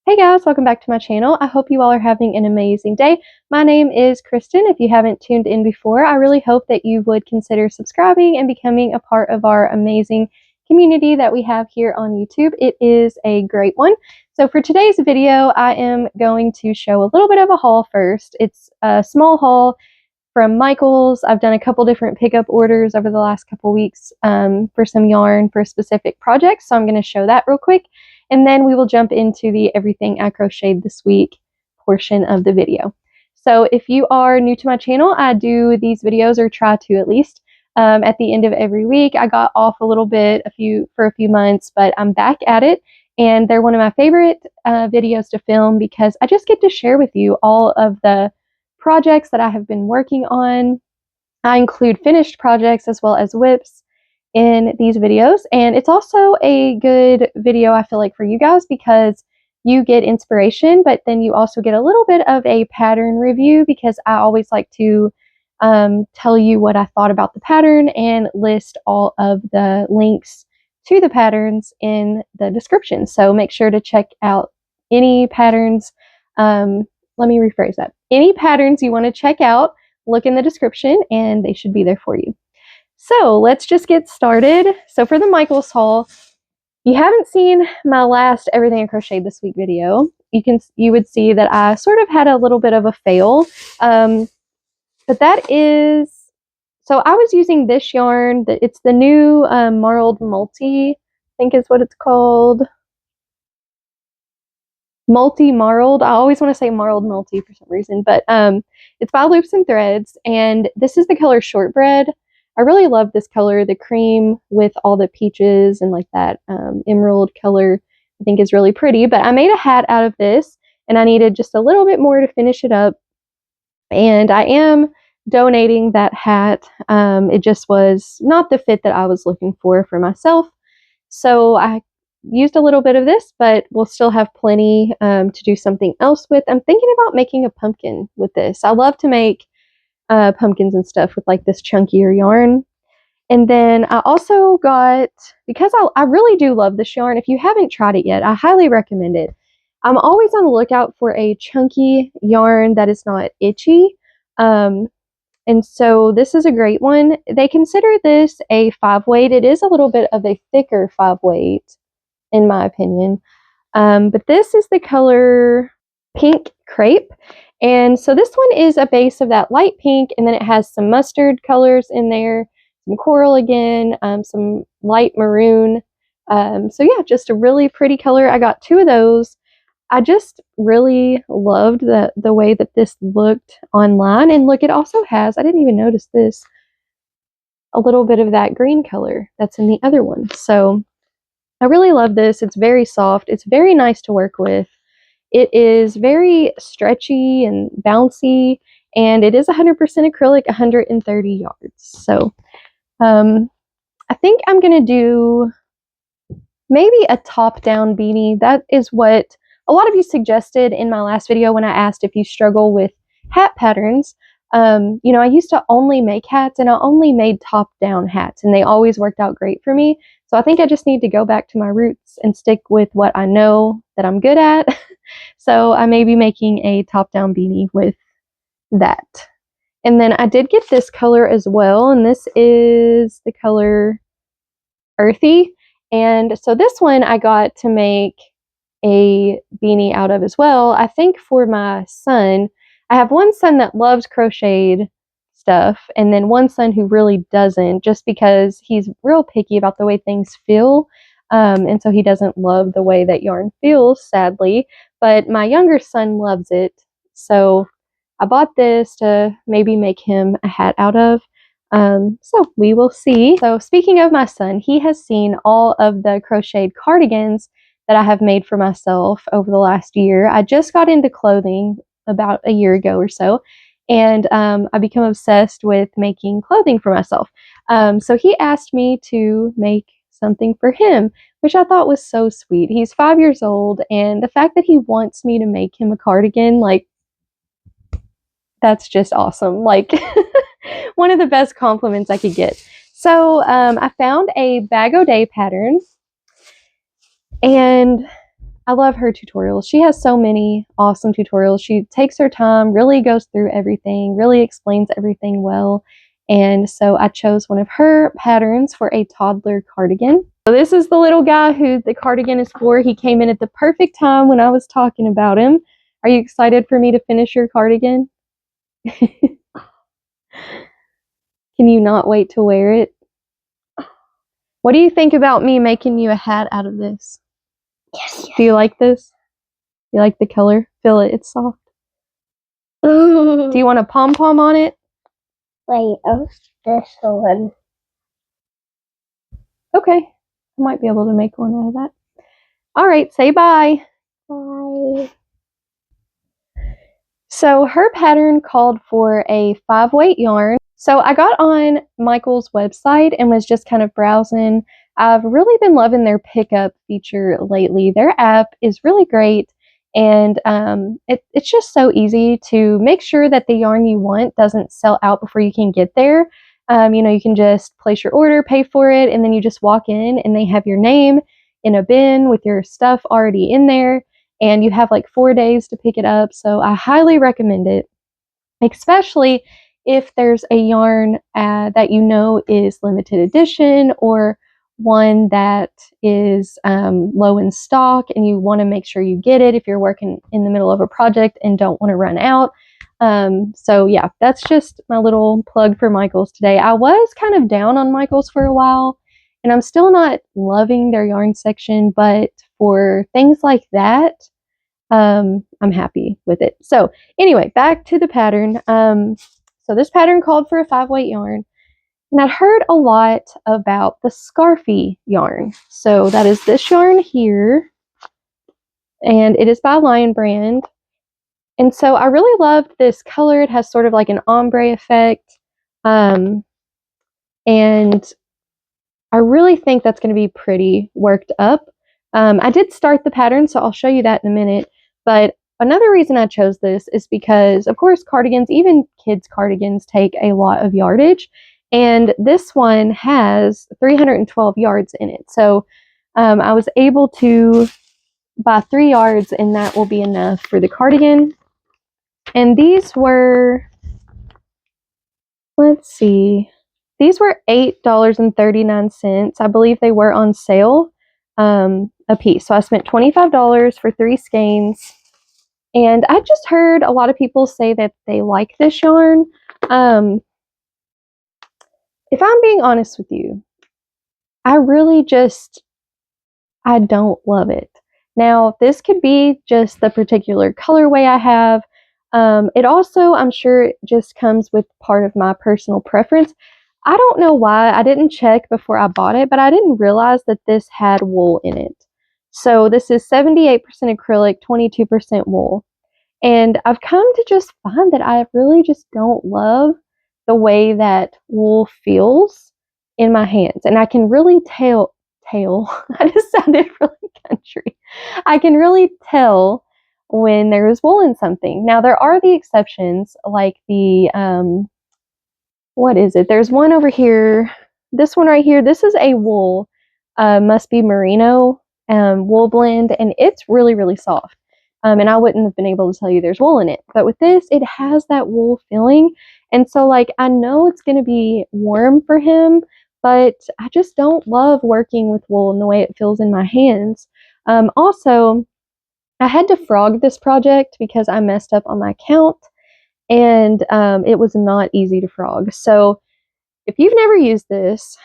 Hey guys, welcome back to my channel. I hope you all are having an amazing day. My name is Kristen. If you haven't tuned in before, I really hope that you would consider subscribing and becoming a part of our amazing community that we have here on YouTube. It is a great one. So for today's video, I am going to show a little bit of a haul first. It's a small haul from Michael's. I've done a couple different pickup orders over the last couple weeks for some yarn for specific projects. So I'm going to show that real quick. And then we will jump into the everything I crocheted this week portion of the video. So if you are new to my channel, I do these videos, or try to at least, at the end of every week. I got off a little bit for a few months, but I'm back at it. And they're one of my favorite videos to film because I just get to share with you all of the projects that I have been working on. I include finished projects as well as whips in these videos, and it's also a good video, I feel like, for you guys because you get inspiration, but then you also get a little bit of a pattern review because I always like to tell you what I thought about the pattern and list all of the links to the patterns in the description. So make sure to check out any patterns. Let me rephrase that. Any patterns you want to check out, look in the description and they should be there for you. So let's just get started. So for the Michael's haul, you haven't seen my last Everything I Crocheted This Week video. You would see that I sort of had a little bit of a fail. But that is, so I was using this yarn. It's the new Marled Multi, I think is what it's called. Multi-marled. I always want to say marled multi for some reason, but it's by Loops and Threads, and this is the color Shortbread. I really love this color. The cream with all the peaches and like that emerald color I think is really pretty. But I made a hat out of this and I needed just a little bit more to finish it up. And I am donating that hat. It just was not the fit that I was looking for myself. So I used a little bit of this, but we'll still have plenty to do something else with. I'm thinking about making a pumpkin with this. I love to make pumpkins and stuff with like this chunkier yarn. And then I also got, because I really do love this yarn, if you haven't tried it yet, I highly recommend it. I'm always on the lookout for a chunky yarn that is not itchy. And so this is a great one. They consider this a 5-weight. It is a little bit of a thicker 5-weight in my opinion. But this is the color Pink Crepe. And so this one is a base of that light pink, and then it has some mustard colors in there, some coral again, some light maroon. So yeah, just a really pretty color. I got 2 of those. I just really loved the way that this looked online. And look, it also has, I didn't even notice this, a little bit of that green color that's in the other one. So I really love this. It's very soft. It's very nice to work with. It is very stretchy and bouncy, and it is 100% acrylic, 130 yards. So I think I'm going to do maybe a top-down beanie. That is what a lot of you suggested in my last video when I asked if you struggle with hat patterns. You know, I used to only make hats, and I only made top-down hats, and they always worked out great for me. So I think I just need to go back to my roots and stick with what I know that I'm good at. So I may be making a top-down beanie with that. And then I did get this color as well, and this is the color Earthy. And so this one I got to make a beanie out of as well. I think for my son, I have one son that loves crocheted stuff, and then one son who really doesn't, just because he's real picky about the way things feel. And so he doesn't love the way that yarn feels, sadly. But my younger son loves it. So I bought this to maybe make him a hat out of. So we will see. So speaking of my son, he has seen all of the crocheted cardigans that I have made for myself over the last year. I just got into clothing about a year ago or so. And I become obsessed with making clothing for myself. So he asked me to make something for him, which I thought was so sweet. He's 5 years old, and the fact that he wants me to make him a cardigan, like, that's just awesome. Like, one of the best compliments I could get. So I found a Bag O' Day pattern, and I love her tutorials. She has so many awesome tutorials. She takes her time, really goes through everything, really explains everything well. And so I chose one of her patterns for a toddler cardigan. So this is the little guy who the cardigan is for. He came in at the perfect time when I was talking about him. Are you excited for me to finish your cardigan? Can you not wait to wear it? What do you think about me making you a hat out of this? Yes. Do you like this? You like the color? Feel it, it's soft. Do Do you want a pom-pom on it? Wait, oh, this one. Okay, I might be able to make one out of that. All right, say bye. Bye. So her pattern called for a 5-weight yarn. So I got on Michael's website and was just kind of browsing. I've really been loving their pickup feature lately. Their app is really great, and it's just so easy to make sure that the yarn you want doesn't sell out before you can get there. You can just place your order, pay for it, and then you just walk in and they have your name in a bin with your stuff already in there, and you have like 4 days to pick it up. So I highly recommend it, especially if there's a yarn that is limited edition or one that is low in stock and you want to make sure you get it if you're working in the middle of a project and don't want to run out. So yeah, that's just my little plug for Michaels today. I was kind of down on Michaels for a while, and I'm still not loving their yarn section, but for things like that, I'm happy with it. So anyway, back to the pattern. So this pattern called for a 5-weight yarn, and I heard a lot about the Scarfy yarn. So that is this yarn here, and it is by Lion Brand. And so I really loved this color. It has sort of like an ombre effect, and I really think that's going to be pretty worked up. I did start the pattern, so I'll show you that in a minute. But another reason I chose this is because, of course, cardigans, even kids' cardigans, take a lot of yardage. And this one has 312 yards in it. So I was able to buy 3 yards, and that will be enough for the cardigan. And these were, let's see, these were $8.39. I believe they were on sale a piece. So I spent $25 for 3 skeins. And I just heard a lot of people say that they like this yarn. If I'm being honest with you, I don't love it. Now, this could be just the particular colorway I have. It also, I'm sure, just comes with part of my personal preference. I don't know why. I didn't check before I bought it, but I didn't realize that this had wool in it. So this is 78% acrylic, 22% wool. And I've come to just find that I really just don't love the way that wool feels in my hands. And I can really tell, I just sounded really country. I can really tell when there is wool in something. Now, there are the exceptions, like the, what is it? There's one over here. This one right here, this is a wool, must be merino wool blend, and it's really, really soft. And I wouldn't have been able to tell you there's wool in it. But with this, it has that wool feeling. And so, like, I know it's going to be warm for him, but I just don't love working with wool and the way it feels in my hands. Also, I had to frog this project because I messed up on my count, and it was not easy to frog. So if you've never used this,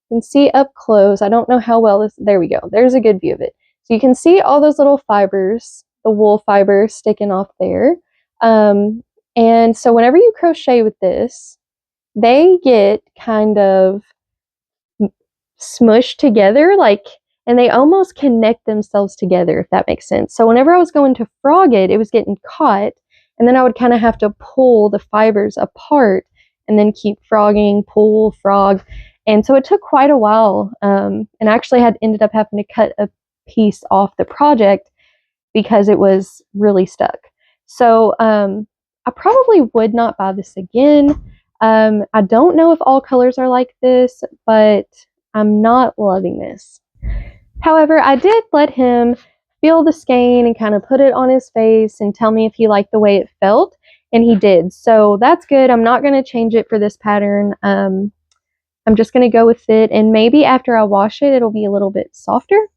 you can see up close. I don't know how well this, there we go. There's a good view of it. So you can see all those little fibers, the wool fibers sticking off there. And so whenever you crochet with this, they get kind of smushed together, and they almost connect themselves together, if that makes sense. So whenever I was going to frog it, it was getting caught, and then I would kind of have to pull the fibers apart and then keep frogging, pull, frog. And so it took quite a while, and I actually ended up having to cut a piece off the project because it was really stuck. So I probably would not buy this again. I don't know if all colors are like this, but I'm not loving this. However, I did let him feel the skein and kind of put it on his face and tell me if he liked the way it felt, and he did. So that's good. I'm not going to change it for this pattern. I'm just going to go with it, and maybe after I wash it, it'll be a little bit softer.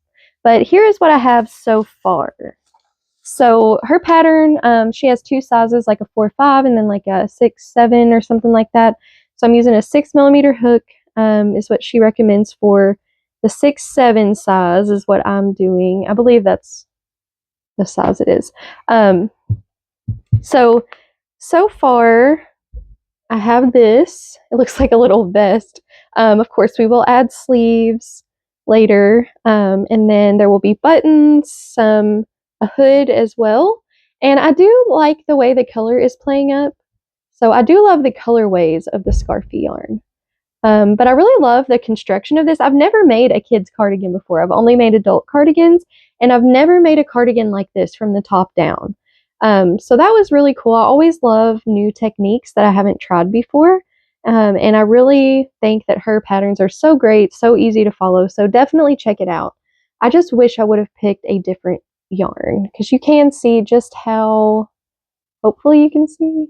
But here is what I have so far. So her pattern, she has two sizes, like a 4-5 and then like a 6-7 or something like that. So I'm using a 6mm hook, is what she recommends for the 6-7 size is what I'm doing. I believe that's the size it is. So far I have this. It looks like a little vest. Of course, we will add sleeves later, and then there will be buttons, a hood as well. And I do like the way the color is playing up. So I do love the colorways of the Scarfie yarn. But I really love the construction of this. I've never made a kid's cardigan before. I've only made adult cardigans, and I've never made a cardigan like this from the top down. So that was really cool. I always love new techniques that I haven't tried before. And I really think that her patterns are so great, so easy to follow. So definitely check it out. I just wish I would have picked a different yarn, because you can see just how, hopefully you can see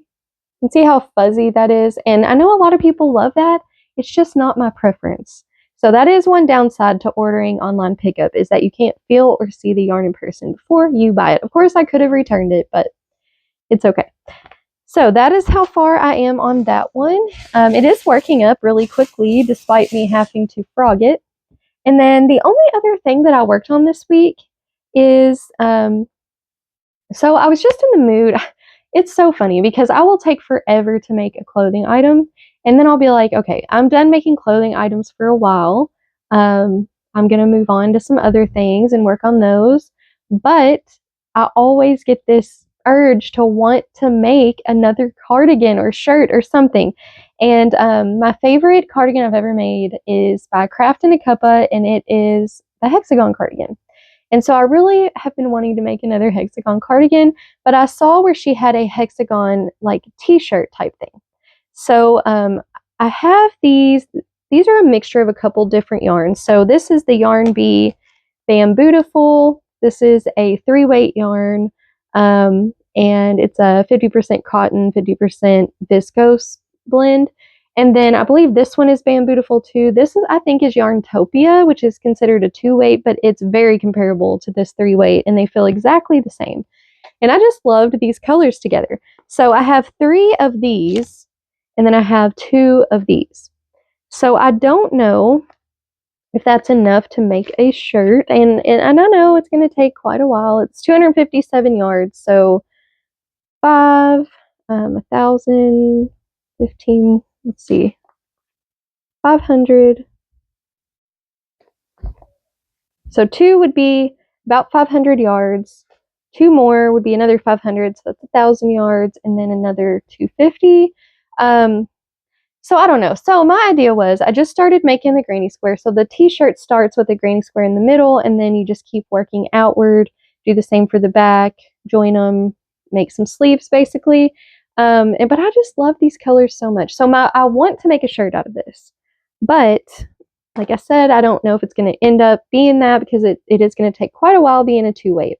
how fuzzy that is. And I know a lot of people love that. It's just not my preference. So that is one downside to ordering online pickup, is that you can't feel or see the yarn in person before you buy it. Of course, I could have returned it, but it's okay. So that is how far I am on that one. It is working up really quickly despite me having to frog it. And then the only other thing that I worked on this week is, so I was just in the mood. It's so funny because I will take forever to make a clothing item, and then I'll be like, okay, I'm done making clothing items for a while. I'm going to move on to some other things and work on those. But I always get this urge to want to make another cardigan or shirt or something. And my favorite cardigan I've ever made is by Craft and a Cuppa, and it is the hexagon cardigan. And so I really have been wanting to make another hexagon cardigan, but I saw where she had a hexagon like t-shirt type thing. So I have these. These are a mixture of a couple different yarns. So this is the Yarn Bee Bambootiful. This is a 3-weight yarn, and it's a 50% cotton, 50% viscose blend. And then I believe this one is Bambootiful too. This is, I think, is Yarntopia, which is considered a 2-weight, but it's very comparable to this 3-weight, and they feel exactly the same. And I just loved these colors together. So I have 3 of these, and then I have 2 of these. So I don't know if that's enough to make a shirt, and I know it's going to take quite a while. It's 257 yards, so 1,000, 15, let's see, 500. So 2 would be about 500 yards. 2 more would be another 500, so that's 1,000 yards, and then another 250. So I don't know. So my idea was, I just started making the granny square. So the t-shirt starts with a granny square in the middle, and then you just keep working outward. Do the same for the back, join them, make some sleeves basically. But I just love these colors so much. So I want to make a shirt out of this. But like I said, I don't know if it's going to end up being that, because it is going to take quite a while being a 2-weight.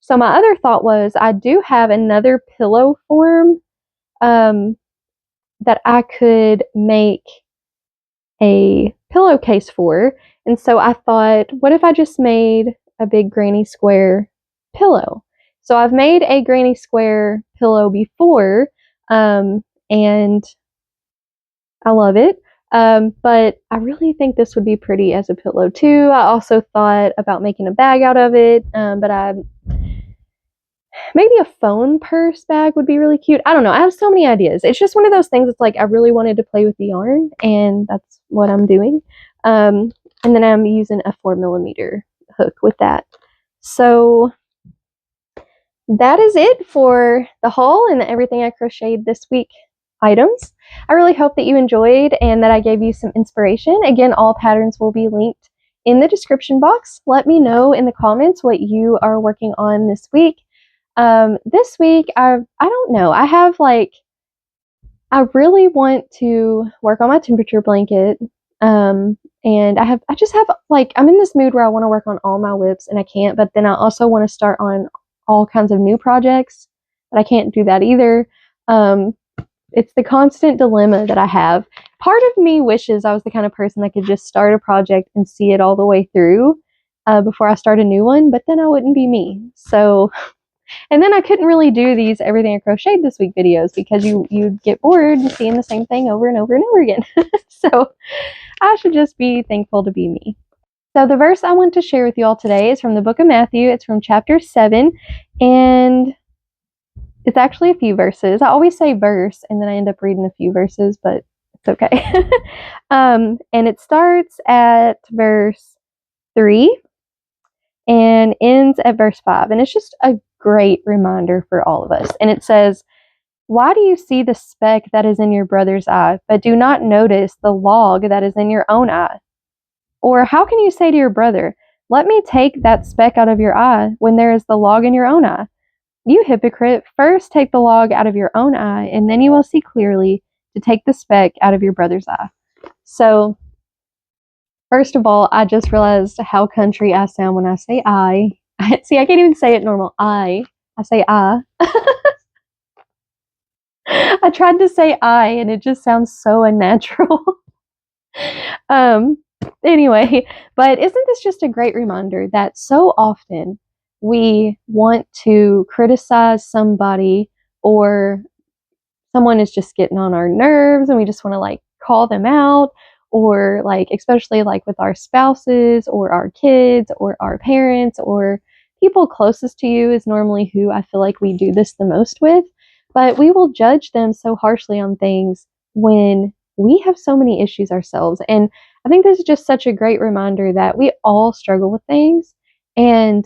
So my other thought was, I do have another pillow form that I could make a pillowcase for. And so I thought, what if I just made a big granny square pillow? So I've made a granny square pillow before, and I love it. But I really think this would be pretty as a pillow too. I also thought about making a bag out of it, but maybe a phone purse bag would be really cute. I don't know. I have so many ideas. It's just one of those things. It's like I really wanted to play with the yarn, and that's what I'm doing. And then I'm using a 4mm hook with that. So that is it for the haul and everything I crocheted this week items. I really hope that you enjoyed and that I gave you some inspiration. Again, all patterns will be linked in the description box. Let me know in the comments what you are working on this week. This week, I don't know. I have I really want to work on my temperature blanket. And I just have, like, I'm in this mood where I want to work on all my WIPs and I can't, but then I also want to start on all kinds of new projects, but I can't do that either. It's the constant dilemma that I have. Part of me wishes I was the kind of person that could just start a project and see it all the way through before I start a new one, but then I wouldn't be me. So, and then I couldn't really do these Everything I Crocheted This Week videos because you'd get bored seeing the same thing over and over and over again. So I should just be thankful to be me. So the verse I want to share with you all today is from the book of Matthew. It's from chapter 7, and it's actually a few verses. I always say verse, and then I end up reading a few verses, but it's okay. And it starts at verse 3 and ends at verse 5. And it's just a great reminder for all of us. And it says, "Why do you see the speck that is in your brother's eye, but do not notice the log that is in your own eye? Or how can you say to your brother, 'Let me take that speck out of your eye,' when there is the log in your own eye? You hypocrite, first take the log out of your own eye, and then you will see clearly to take the speck out of your brother's eye." So, first of all, I just realized how country I sound when I say I. See, I can't even say it normal. I say I. I tried to say I, and it just sounds so unnatural. Anyway, but isn't this just a great reminder that so often we want to criticize somebody, or someone is just getting on our nerves and we just want to like call them out, or like especially like with our spouses or our kids or our parents or people closest to you is normally who I feel like we do this the most with. But we will judge them so harshly on things when we have so many issues ourselves. And I think this is just such a great reminder that we all struggle with things. And,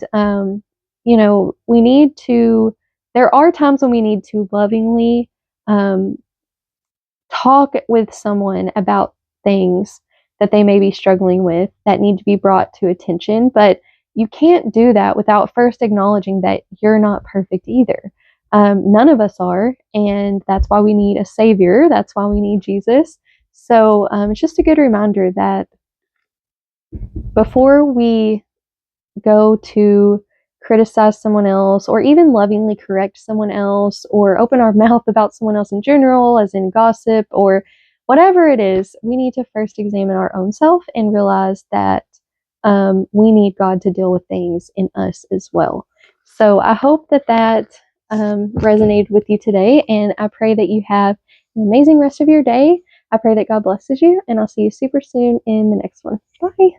we need to, there are times when we need to lovingly talk with someone about things that they may be struggling with that need to be brought to attention. But you can't do that without first acknowledging that you're not perfect either. None of us are, and that's why we need a savior. That's why we need Jesus. So it's just a good reminder that before we go to criticize someone else, or even lovingly correct someone else, or open our mouth about someone else in general, as in gossip, or whatever it is, we need to first examine our own self and realize that we need God to deal with things in us as well. So I hope that resonated with you today, and I pray that you have an amazing rest of your day. I pray that God blesses you, and I'll see you super soon in the next one. Bye.